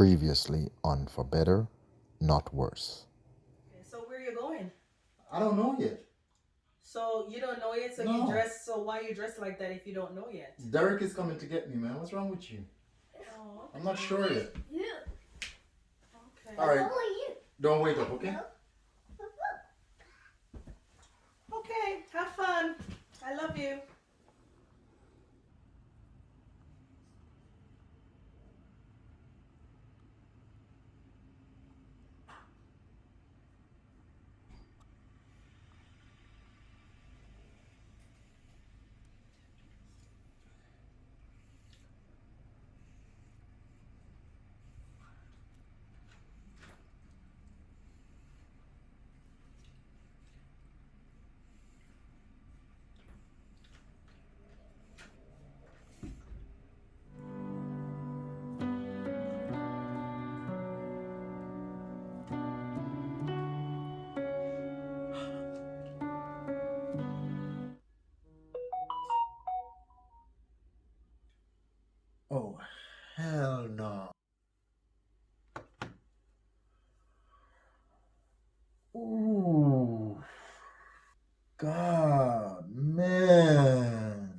Previously on For Better, Not Worse. Okay, so where you going? I don't know yet. So you don't know yet. So you No. dress. So why you dress like that if you don't know yet? Derek is coming to get me, man. What's wrong with you? Oh, I'm not sure yet. okay. All right. Don't wait up, okay? Okay. Have fun. I love you. Oh, hell no. Ooh. God, man.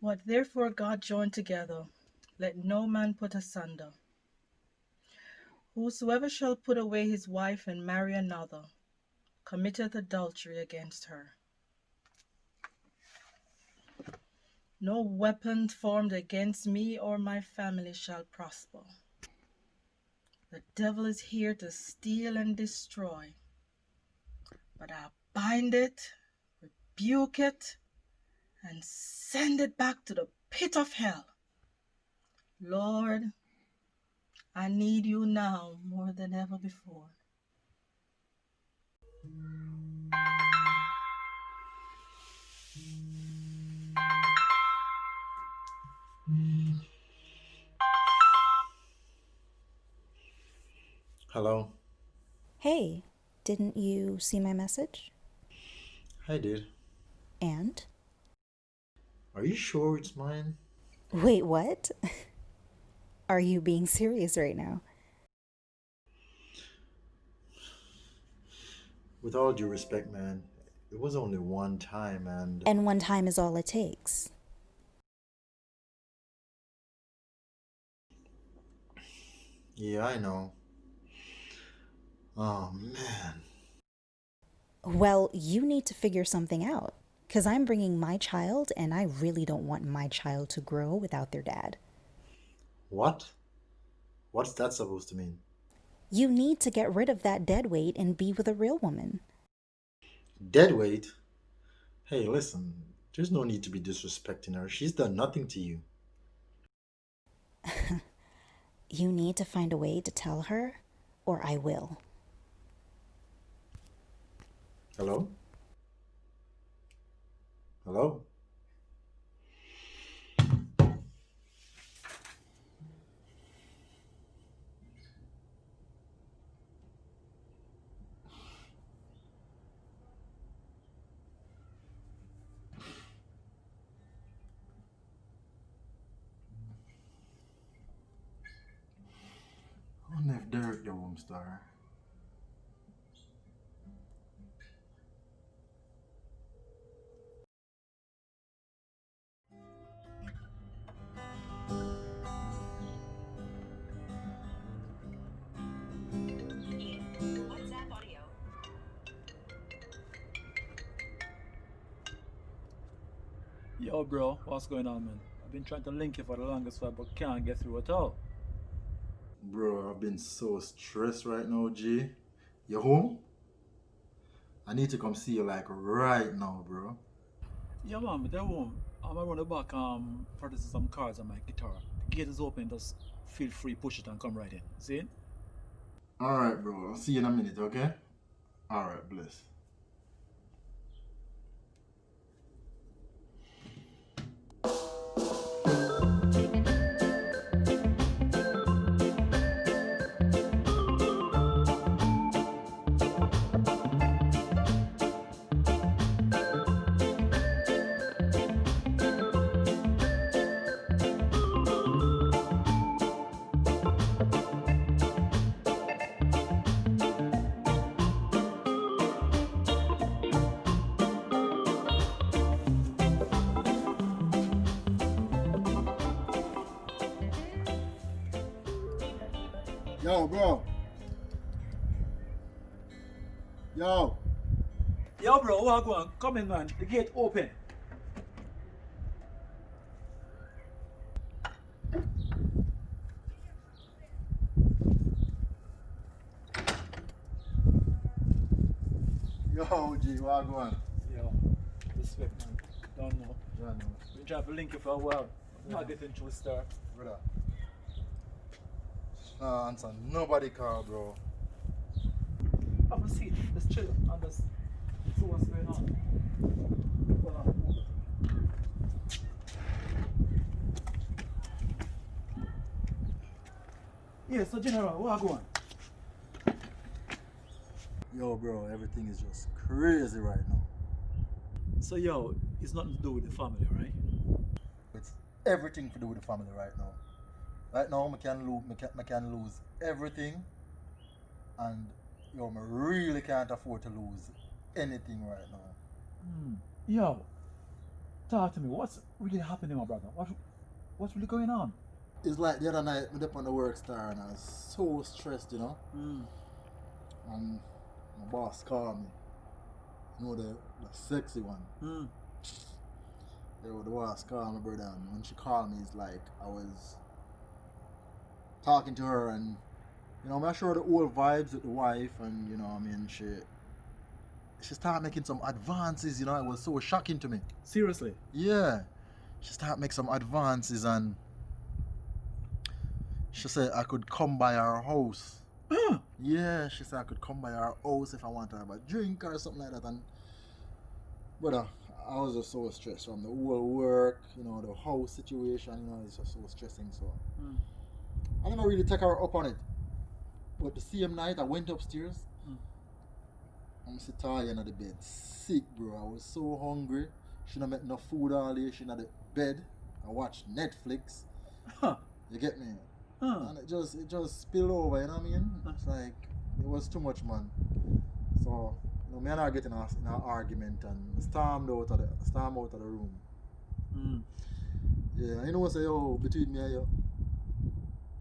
What therefore God joined together, let no man put asunder. Whosoever shall put away his wife and marry another, committeth adultery against her. No weapon formed against me or my family shall prosper. The devil is here to steal and destroy, but I'll bind it, rebuke it, and send it back to the pit of hell. Lord, I need you now more than ever before. Hello. Hey, didn't you see my message? I did. And? Are you sure it's mine? Wait, what? Are you being serious right now? With all due respect, man, it was only one time and. And one time is all it takes. Yeah, I know. Oh, man. Well, you need to figure something out. Because I'm bringing my child, and I really don't want my child to grow without their dad. What? What's that supposed to mean? You need to get rid of that dead weight and be with a real woman. Dead weight? Hey, listen, there's no need to be disrespecting her. She's done nothing to you. You need to find a way to tell her, or I will. Hello? Hello? I wonder if Derek the room star. WhatsApp audio. Yo, bro, what's going on, man? I've been trying to link you for the longest while, but can't get through at all. Bro, I've been so stressed right now, G. You home? I need to come see you like right now, bro. Yeah, man, but they're home. I'm around the back, practicing some chords on my guitar. The gate is open, just feel free, push it and come right in. See? Alright, bro. I'll see you in a minute, okay? Alright, bless. Yo, bro. Yo. Yo, bro, what go on? Come in, man. The gate open. Yo, G, what going? Yo, respect, man. Don't know. Yeah, no. Been trying to link you for a while. Not getting through start. Brother. Answer nobody call, bro. Have a seat. Let's chill and just see what's going on. Hold on. Yeah, so General, what go on? Yo, bro, everything is just crazy right now. So, yo, it's nothing to do with the family, right? It's everything to do with the family right now. Right now, I can lose everything, and yo, I really can't afford to lose anything right now. Yo, talk to me. What's really happening, my brother? What's really going on? It's like the other night, I up on the work star and I was so stressed, you know. And my boss called me. You know, the sexy one. Yo, the boss called me, brother, and when she called me, it's like I was talking to her, and you know, I'm not sure the old vibes with the wife, and you know, I mean, she started making some advances, you know. It was so shocking to me. Seriously? Yeah, she started making some advances, and she said I could come by her house. Yeah, she said I could come by her house if I want to have a drink or something like that. And brother, I was just so stressed from the whole work, you know, the house situation, you know, it's just so stressing. So I didn't really take her up on it. But the same night I went upstairs, I'm sitting tired in the bed, sick, bro. I was so hungry. She not make enough food all day. She in the bed. I watched Netflix. You get me? And it just spilled over, you know what I mean? It's like it was too much, man. So, you know, me and her getting in an argument and stormed out of the room. Yeah, you know what I say, yo, between me and you,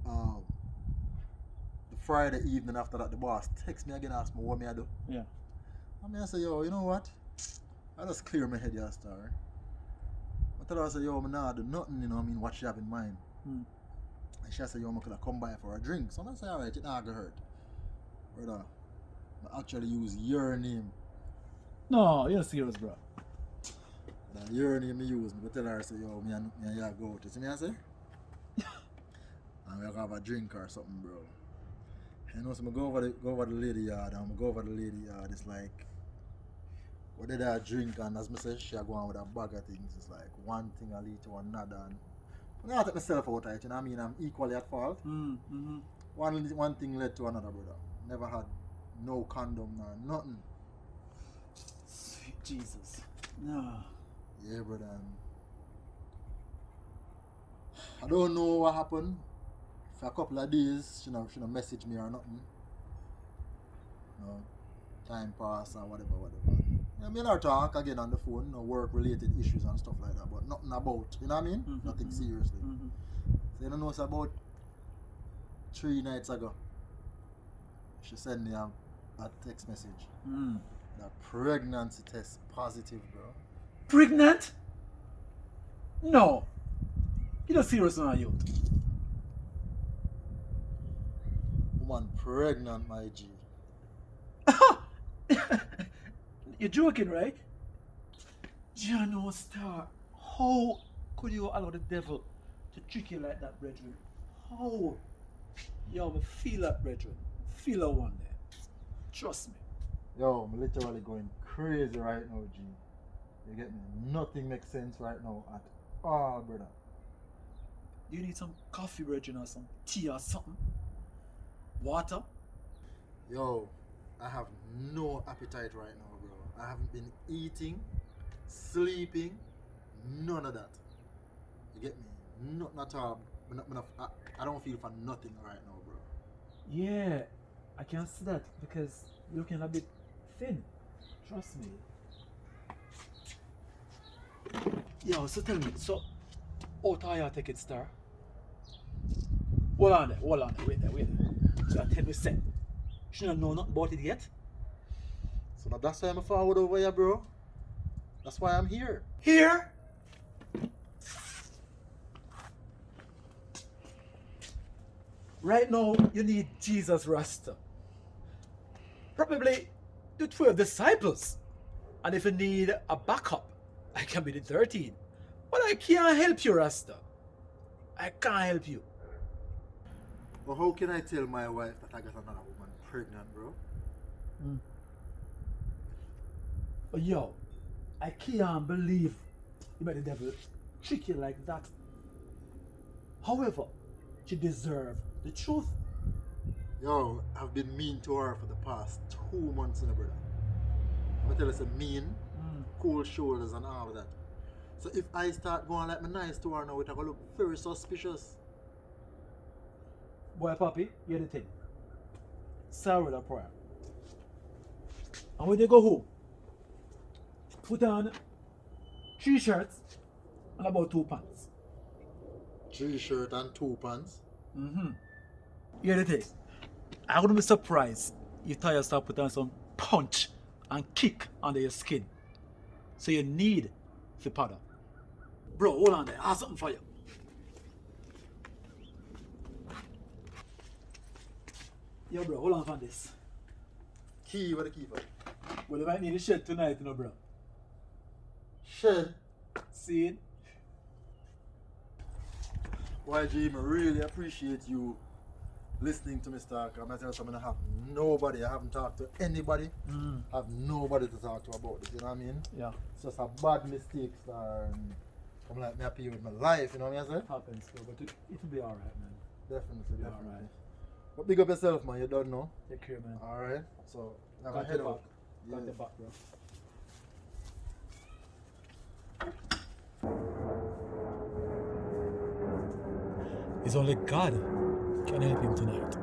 the Friday evening after that, the boss text me again, ask me what me I do. Yeah. And I say, yo, you know what? I just clear my head, yeah, star. I tell her, I say, yo, I'm not do nothing, you know what I mean, what she have in mind. And she said, yo, I'm gonna come by for a drink. So I say, alright, it not gonna hurt. Brother, I actually use your name. No, you're serious, bro. Your name I use. I tell her, I say, yo, me and you go out. You see me, I say? And we have a drink or something, bro. You know, so I go over the lady yard, and I go over the lady yard, it's like, what did I drink, and as I say, she go on with a bag of things. It's like one thing I lead to another, and I take myself out of it, you know what I mean? I'm equally at fault. One thing led to another, brother. Never had no condom nor nothing. Sweet Jesus. No. Yeah, brother. I don't know what happened. For a couple of days, she don't message me or nothing. You know, time pass or whatever. I mean, I talk again on the phone, you know, work-related issues and stuff like that, but nothing about, you know what I mean? Nothing seriously. So you don't know, it's about 3 nights ago. She sent me a text message. The pregnancy test positive, bro. Pregnant? No. You don't serious now, you. Woman pregnant, my G. You're joking, right? Jano Star, how could you allow the devil to trick you like that, brethren? How? Yo, I feel that, brethren. Feel that one day. Trust me. Yo, I'm literally going crazy right now, G. You get me? Nothing makes sense right now at all, brother. Do you need some coffee, brethren, or some tea or something? Water? Yo, I have no appetite right now, bro. I haven't been eating, sleeping, none of that. You get me? Nothing at all. I don't feel for nothing right now, bro. Yeah, I can see that because you're looking a bit thin. Trust me. Yo, so tell me, so how do you take it, Star? Hold on there, wait there. So I tell me, say, she don't know nothing about it yet? So now that's why I'm forward over here, bro. That's why I'm here. Here? Right now, you need Jesus Rasta. Probably the 12 disciples. And if you need a backup, I can be the 13. But I can't help you, Rasta. I can't help you. But how can I tell my wife that I got another woman pregnant, bro? But yo, I can't believe you made the devil trick you like that. However, she deserves the truth. Yo, I've been mean to her for the past 2 months, brother. I'm gonna tell her some mean, cold shoulders and all of that. So if I start going like me nice to her now, it's gonna look very suspicious. Boy, Poppy, hear the thing. Start with a prayer. And when you go home, put on 3 shirts and about 2 pants. 3 shirts and 2 pants. Hear the thing. I'm gonna be surprised if Taya start putting on some punch and kick under your skin. So you need the powder. Bro, hold on there. I have something for you. Yo, bro, hold on for this. Key, what the key for? Well, you might need a shed tonight, you know, bro. Shed. See it? YG, I really appreciate you listening to me talk. I'm tell you something, I have nobody. I haven't talked to anybody. I have nobody to talk to about this, you know what I mean? Yeah. It's just a bad mistake, star. And I'm like, me happy with my life, you know what I mean? Happens, bro, but it'll be alright, man. Definitely, Yeah, definitely. alright. But big up yourself, man. You don't know. Take care, man. Alright. So, now Got head your out. back. Got your back, bro. It's only God can help him tonight.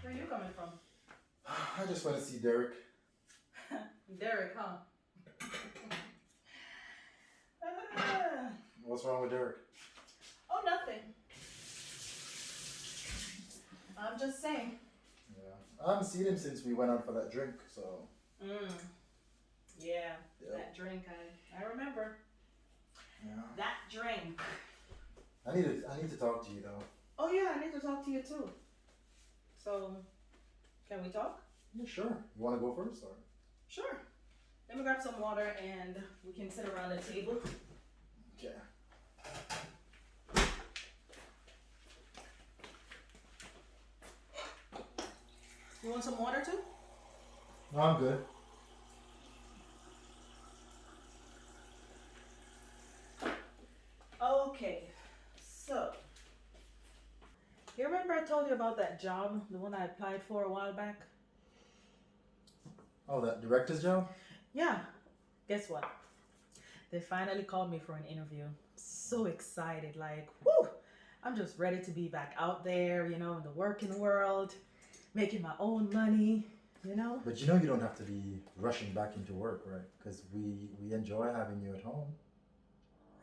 Where are you coming from? I just want to see Derek. Derek, huh? What's wrong with Derek? Oh, nothing. I'm just saying. Yeah. I haven't seen him since we went out for that drink, so. Yeah, Yep. that drink, I remember. Yeah. That drink. I need to talk to you though. Oh yeah, I need to talk to you too. So, can we talk? Yeah, sure. You want to go first, or? Sure. Let me grab some water and we can sit around the table. Okay. You want some water too? No, I'm good. Okay, so you remember I told you about that job, the one I applied for a while back? Oh, that director's job? Yeah. Guess what? They finally called me for an interview. So excited, like, whoo! I'm just ready to be back out there, in the working world, making my own money. But you don't have to be rushing back into work, right? Because we enjoy having you at home.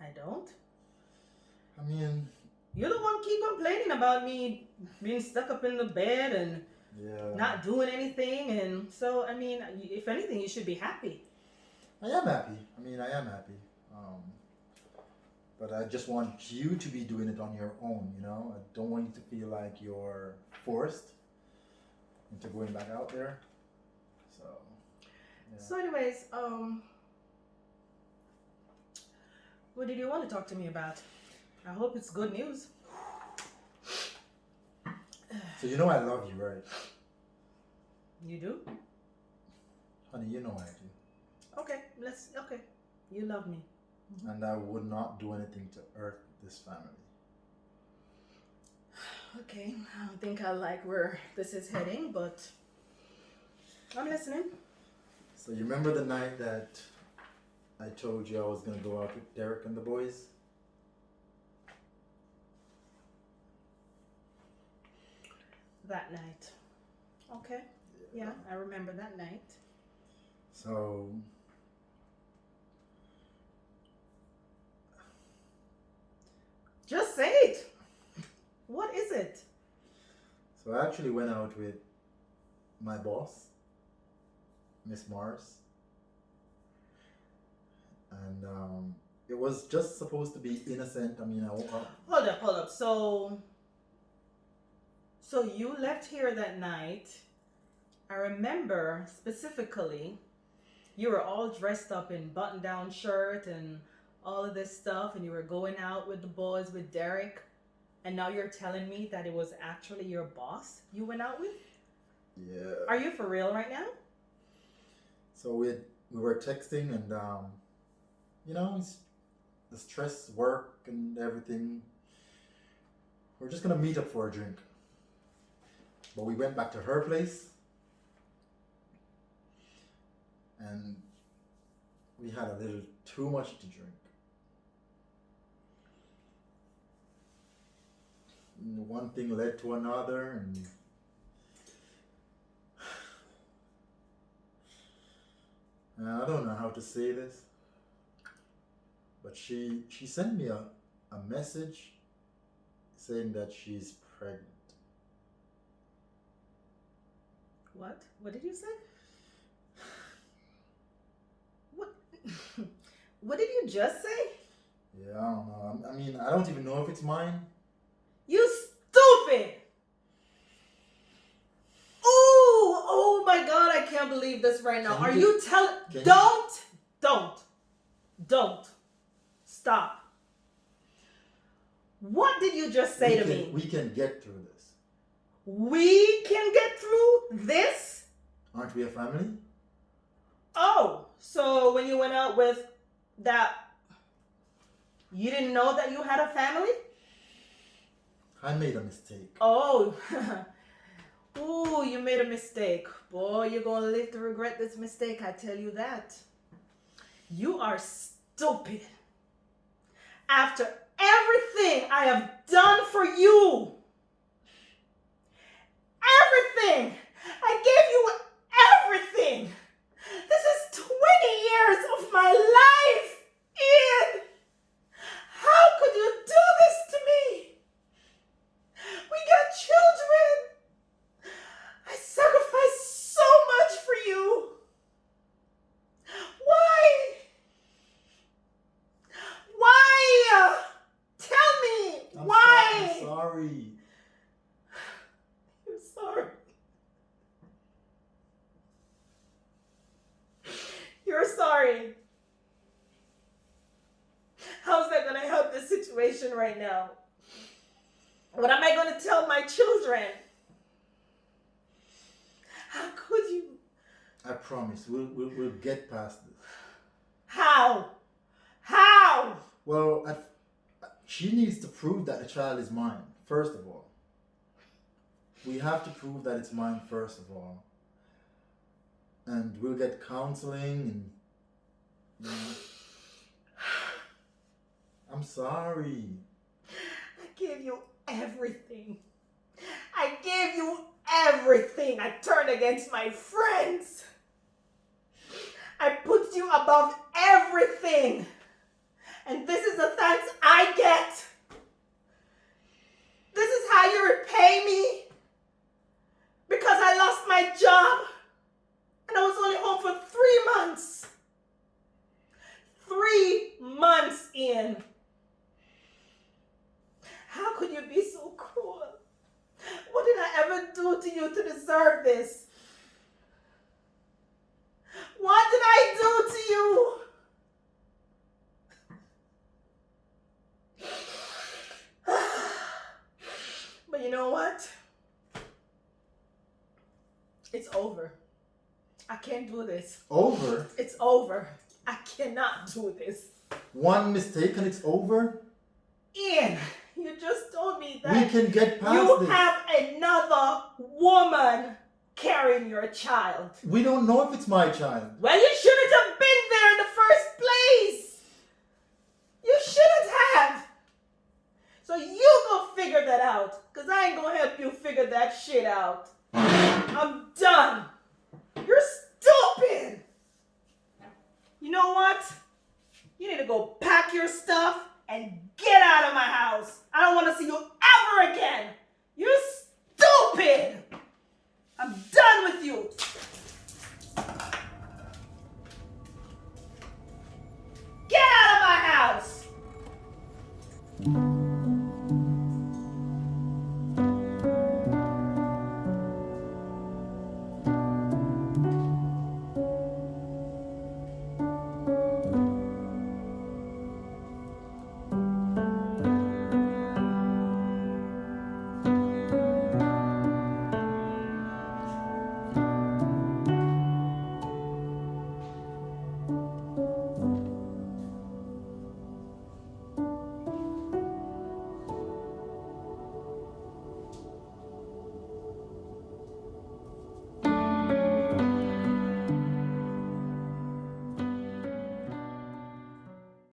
I don't. I mean, You're the one keep complaining about me being stuck up in the bed and yeah. not doing anything. And so, I mean, if anything, you should be happy. I am happy. I am happy. But I just want you to be doing it on your own, I don't want you to feel like you're forced into going back out there. So, yeah. So, anyways, what did you want to talk to me about? I hope it's good news. So I love you, right? You do? Honey, you know I do. Okay. You love me. And I would not do anything to hurt this family. Okay, I don't think I like where this is heading, but I'm listening. So you remember the night that I told you I was going to go out with Derek and the boys? That night. Okay. Yeah, I remember that night. So just say it. What is it? So I actually went out with my boss, Miss Mars. And it was just supposed to be innocent. I woke up. Hold up. So you left here that night. I remember specifically you were all dressed up in button-down shirt and all of this stuff, and you were going out with the boys with Derek, and now you're telling me that it was actually your boss you went out with? Yeah. Are you for real right now? So we were texting, and the stress, work, and everything. We're just gonna meet up for a drink. But we went back to her place, and we had a little too much to drink. And one thing led to another, and I don't know how to say this, but she sent me a message saying that she's pregnant. What? What did you say? What? What did you just say? Yeah, I don't know. I don't even know if it's mine. You stupid! Ooh! Oh my God! I can't believe this right now. Are you telling? Don't! Stop! What did you just say to me? We can get through this. We can get through this? Aren't we a family? Oh, so when you went out with that, you didn't know that you had a family? I made a mistake. Oh, ooh, you made a mistake. Boy, you're going to live to regret this mistake, I tell you that. You are stupid. After everything I have done for you, everything, I gave you everything. This is 20 years of my life, Ian. How could you do this to me? We got children. I sacrificed so much for you. Why? Why? Tell me. Why? I'm sorry. You're sorry. You're sorry. How's that going to help this situation right now? What am I going to tell my children? How could you? I promise we'll get past this. How? How? Well, she needs to prove that the child is mine, first of all. We have to prove that it's mine, first of all. And we'll get counseling and, I'm sorry. I gave you everything. I gave you everything. I turned against my friends. I put you above everything. And this is the thanks I get. This is how you repay me? Because I lost my job and I was only home for 3 months. 3 months in. How could you be so cruel? What did I ever do to you to deserve this? What did I do to you? But you know what? It's over. I can't do this. Over? It's over. I cannot do this. One mistake and it's over? Ian, you just told me that We can get past you this. have another woman carrying your child. We don't know if it's my child. Well, you shouldn't have been there in the first place. You shouldn't have. So you go figure that out, because I ain't gonna help you figure that shit out. I'm done. You're stupid. You know what? You need to go pack your stuff and get out of my house. I don't want to see you ever again. You're stupid. I'm done with you.